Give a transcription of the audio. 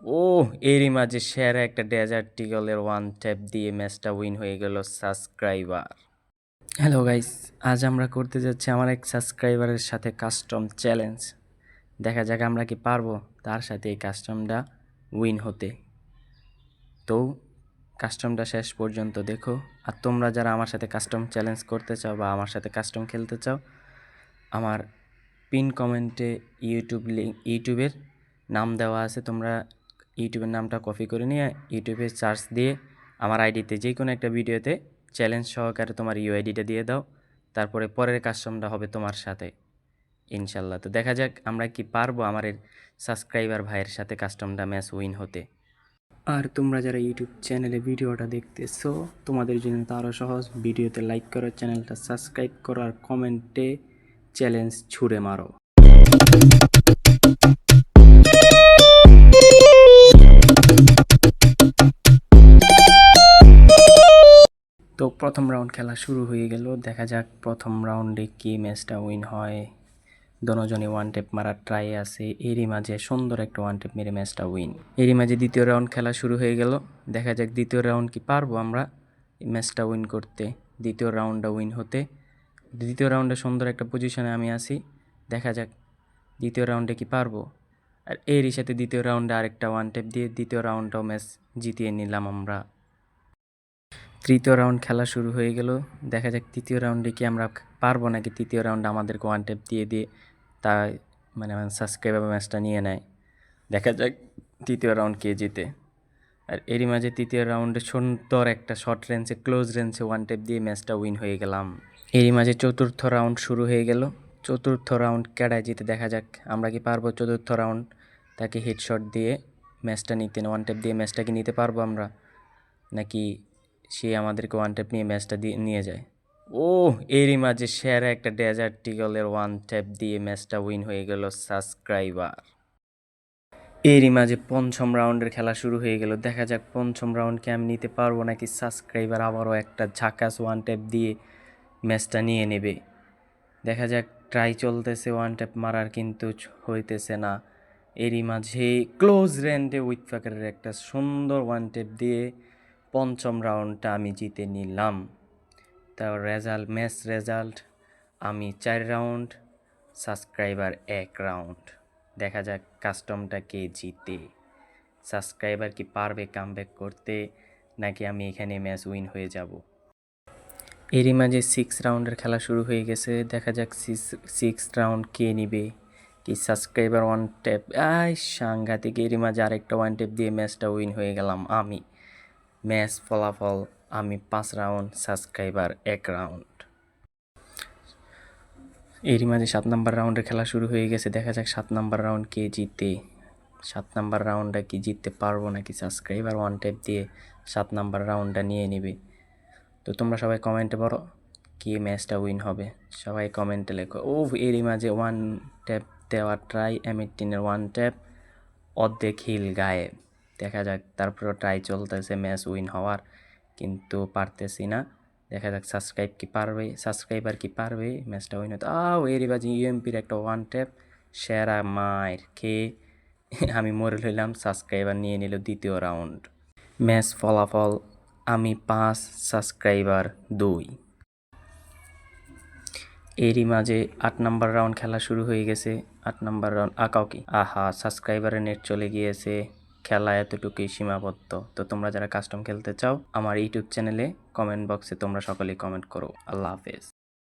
ও এরই মাঝে সেরা একটা ডেজার্ট ইগলের ওয়ান ট্যাপ দিয়ে ম্যাচটা উইন হয়ে গেল সাবস্ক্রাইবার। হ্যালো গাইস, আজ আমরা করতে যাচ্ছি আমার এক সাবস্ক্রাইবারের সাথে কাস্টম চ্যালেঞ্জ। দেখা যাক আমরা কি পারবো তার সাথে এই কাস্টমটা উইন হতে। তো কাস্টমটা শেষ পর্যন্ত দেখো। আর তোমরা যারা আমার সাথে কাস্টম চ্যালেঞ্জ করতে চাও বা আমার সাথে কাস্টম খেলতে চাও, আমার পিন কমেন্টে ইউটিউবের নাম দেওয়া আছে। তোমরা ইউটিউবের নামটা কপি করে নিয়ে ইউটিউবে সার্চ দিয়ে আমার আইডিতে যে কোনো একটা ভিডিওতে চ্যালেঞ্জ সহকারে তোমার ইউআইডিটা দিয়ে দাও। তারপরে পরের কাস্টমটা হবে তোমার সাথে ইনশাল্লাহ। তো দেখা যাক আমরা কি পারবো আমার সাবস্ক্রাইবার ভাইয়ের সাথে কাস্টমটা ম্যাচ উইন হতে। আর তোমরা যারা ইউটিউব চ্যানেলে ভিডিওটা দেখতেছো, তোমাদের জন্য তো আরও সহজ। ভিডিওতে লাইক করো, চ্যানেলটা সাবস্ক্রাইব করো আর কমেন্টে চ্যালেঞ্জ ছুঁড়ে মারো। তো প্রথম রাউন্ড খেলা শুরু হয়ে গেল। দেখা যাক প্রথম রাউন্ডে কি ম্যাচটা উইন হয়। দোনোজনই ওয়ান টেপ মারার ট্রাই আছে। এরই মাঝে সুন্দর একটা ওয়ান টেপ মেরে ম্যাচটা উইন। এরই মাঝে দ্বিতীয় রাউন্ড খেলা শুরু হয়ে গেল। দেখা যাক দ্বিতীয় রাউন্ড কি পারবো আমরা এই ম্যাচটা উইন করতে, দ্বিতীয় রাউন্ডটা উইন হতে। দ্বিতীয় রাউন্ডে সুন্দর একটা পজিশনে আমি আছি। দেখা যাক দ্বিতীয় রাউন্ডে কি পারবো। আর এরই সাথে দ্বিতীয় রাউন্ডে আরেকটা ওয়ান টেপ দিয়ে দ্বিতীয় রাউন্ডটাও ম্যাচ জিতিয়ে নিলাম আমরা। তৃতীয় রাউন্ড খেলা শুরু হয়ে গেল। দেখা যাক তৃতীয় রাউন্ডে কি আমরা পারবো নাকি তৃতীয় রাউন্ডে আমাদেরকে ওয়ান টেপ দিয়ে দিয়ে তাই আমার সাবস্ক্রাইবার ম্যাচটা নিয়ে নেয়। দেখা যাক তৃতীয় রাউন্ড কে জিতে। আর এরই মাঝে তৃতীয় রাউন্ডে সুন্দর একটা শর্ট রেঞ্জে ক্লোজ রেঞ্জে ওয়ান টেপ দিয়ে ম্যাচটা উইন হয়ে গেলাম। এরই মাঝে চতুর্থ রাউন্ড শুরু হয়ে গেল। চতুর্থ রাউন্ড কেডায় জিতে দেখা যাক আমরা কি পারবো চতুর্থ রাউন্ড তাকে হেডশট দিয়ে ম্যাচটা নিতে, ওয়ান টেপ দিয়ে ম্যাচটা কি নিতে পারবো আমরা, নাকি সে আমাদেরকে ওয়ান ট্যাপ নিয়ে ম্যাচটা দিয়ে নিয়ে যায়। ও এরই মাঝে সেরা একটা ডেজার্ট ইগলের ওয়ান ট্যাপ দিয়ে ম্যাচটা উইন হয়ে গেল সাবস্ক্রাইবার। এরই মাঝে পঞ্চম রাউন্ডের খেলা শুরু হয়ে গেল। দেখা যাক পঞ্চম রাউন্ডকে আমি নিতে পারবো নাকি সাবস্ক্রাইবার আবারও একটা ঝাকাস ওয়ান ট্যাপ দিয়ে ম্যাচটা নিয়ে নেবে। দেখা যাক ট্রাই চলতেছে ওয়ান ট্যাপ মারার, কিন্তু হইতেছে না। এরই মাঝে ক্লোজ রেঞ্জে উইথফাকারের একটা সুন্দর ওয়ান ট্যাপ দিয়ে পঞ্চম রাউন্ডটা আমি জিতে নিলাম। তার ম্যাচ রেজাল্ট আমি 4 রাউন্ড, সাবস্ক্রাইবার 1 রাউন্ড। দেখা যাক কাস্টমটা কে জিতে। সাবস্ক্রাইবার কি পারবে কামব্যাক করতে, নাকি আমি এখানে ম্যাচ উইন হয়ে যাব। এরই মাঝে 6 রাউন্ডের খেলা শুরু হয়ে গেছে। দেখা যাক 6 রাউন্ড কে নিবে। কি সাবস্ক্রাইবার ওয়ান ট্যাপ, সাংঘাতিক। এরই মাঝে আরেকটা ওয়ান ট্যাপ দিয়ে ম্যাচটা উইন হয়ে গেলাম আমি। ম্যাচ ফলাফল আমি 5 রাউন্ড, সাবস্ক্রাইবার 1 রাউন্ড। এরই মাঝে 7 নাম্বার রাউন্ডের খেলা শুরু হয়ে গেছে। দেখা যাক 7 নাম্বার রাউন্ড কে জিতে। 7 নাম্বার রাউন্ডটা কি জিততে পারবো নাকি সাবস্ক্রাইবার ওয়ান ট্যাপ দিয়ে 7 নাম্বার রাউন্ডটা নিয়ে নেবে। তো তোমরা সবাই কমেন্টে বলো কি ম্যাচটা উইন হবে, সবাই কমেন্টে লেখো। এরই মাঝে ওয়ান ট্যাপ দেওয়ার ট্রাই, M18-এর ওয়ান ট্যাপ অর্ধেক হিল গায়েব। দেখা যাক তারপরেও ট্রাই চলতেছে ম্যাচ উইন হওয়ার, কিন্তু পারতেছি না। দেখা যাক সাবস্ক্রাইবার কি পারবে ম্যাচটা উইন হতে। এরই মাঝে UMPর একটা ওয়ান ট্যাপ সেরা মায়ের খেয়ে আমি মরে লইলাম। সাবস্ক্রাইবার নিয়ে নিল দ্বিতীয় রাউন্ড। ম্যাচ ফলাফল আমি 5, সাবস্ক্রাইবার 2। এরই মাঝে 8 নাম্বার রাউন্ড খেলা শুরু হয়ে গেছে। 8 নাম্বার রাউন্ড সাবস্ক্রাইবারের নেট চলে গিয়েছে। খেলা এতটুকুই সীমাবদ্ধ। তো তোমরা যারা কাস্টম খেলতে চাও আমার ইউটিউব চ্যানেলে কমেন্ট বক্সে তোমরা সকলেই কমেন্ট করো। আল্লাহ হাফেজ।